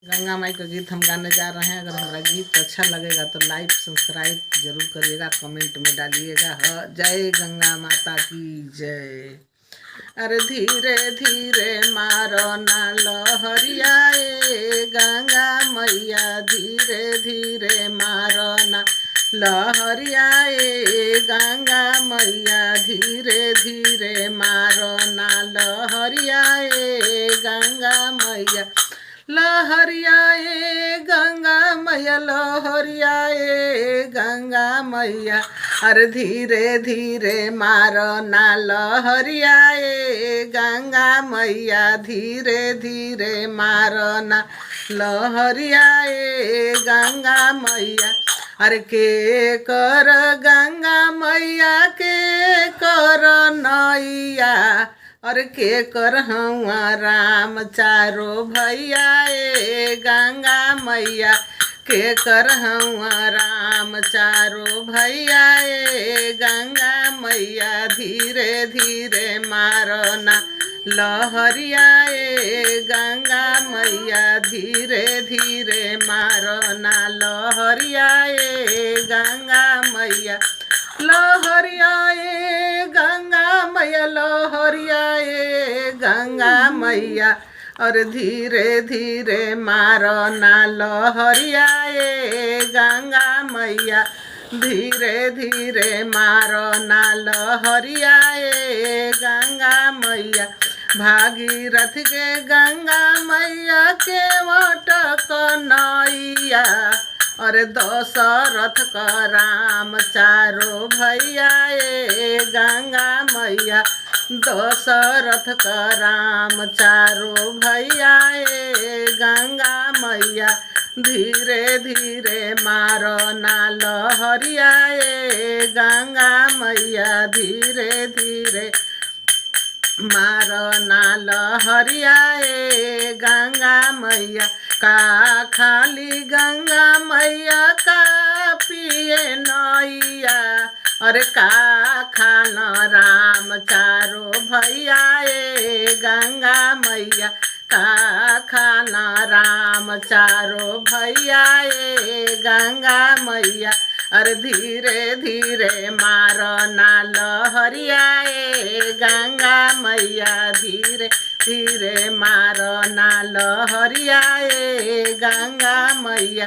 गंगा माई का गीत हम गाने जा रहे हैं। अगर हमारा गीत अच्छा लगेगा तो लाइक सब्सक्राइब जरूर करिएगा, कमेंट में डालिएगा। जय गंगा माता की जय। अरे धीरे धीरे मारो ना लहरिया गंगा मैया, धीरे धीरे मारो ना लहरिया गंगा मैया, धीरे धीरे मारो ना लहरिया गंगा मैया, लहरिया गंगा मैया, लहरिया गंगा मैया। अरे धीरे धीरे मारो ना लहरिया गंगा मैया, धीरे धीरे मारो ना लहरिया गंगा मैया। अरे के कर गंगा मैया, के कर नैया, और के कर हुआ राम चारो भैया गंगा मैया, के कर हुआ राम चारो भैया गंगा मैया, धीरे धीरे मारो ना लहरिया गंगा मैया, धीरे धीरे मारो ना लहरिया गंगा मैया, लहरिया गंगा मैया, लहरिया गंगा मैया। और धीरे धीरे मारो ना लहरिया गंगा मैया, धीरे धीरे मारो ना लहरिया गंगा मैया। भागीरथ के गंगा मैया के वटक नैया, और दशरथ का राम चारो भैया गंगा मैया, दशरथ का राम चारो भैया गंगा मैया, धीरे धीरे मारो ना लहरिया गंगा मैया, धीरे धीरे मारो ना लहरिया गंगा मैया। का खाली गंगा मैया, का पिए नैया, अरे का खाना राम चारो भैया गंगा मैया, का खाना राम चारो भैया गंगा मैया। अरे धीरे धीरे मारो ना लहरिया गंगा मैया, धीरे धीरे मारो ना लहरिया गंगा मैया।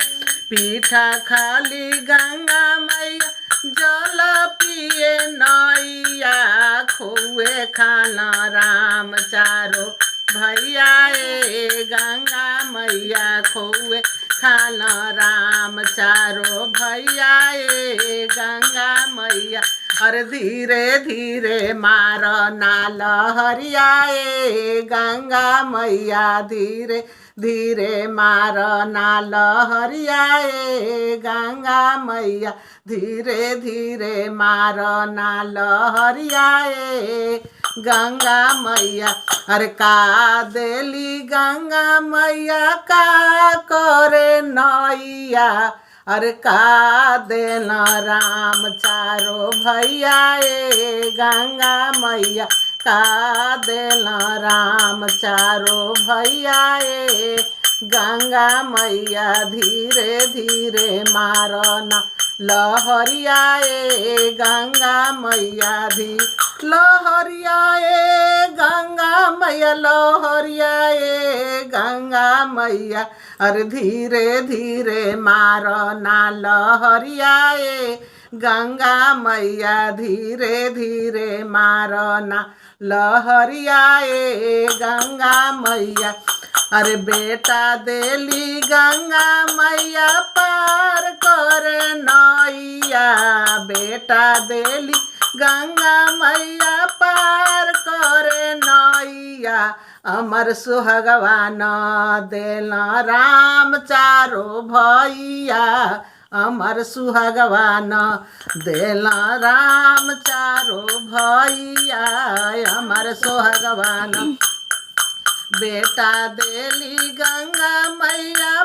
पीठा खाली गंगा मैया, जल पिए नैया, खोए खाना राम चारो भैया गंगा मैया, खोए खाना राम चारो भैया गंगा मैया। और धीरे धीरे मारो ना लहरिया गंगा मैया, धीरे धीरे मारो ना लहरिया गंगा मैया, धीरे धीरे मारो ना लहरिया गंगा मैया। अरे का देली गंगा मैया, का करे नैया, अरे का देना राम चारो भैया गंगा मैया, का देना राम चारो भैया गंगा मैया, धीरे धीरे मारो ना लहरिया गंगा मैया, लहरिया गंगा मैया, लहरिया गंगा मैया। अरे धीरे धीरे मारो ना लहरिया गंगा मैया, धीरे धीरे मारो ना लहरिया गंगा मैया। अरे बेटा देली गंगा मैया, पार करे नैया, बेटा देली गंगा मैया, पार करे नैया। अमर सुहगवान देला राम चारो भैया, अमर सुहगवान देला राम चारो भैया, अमर सुहगवान। बेटा देली गंगा मैया,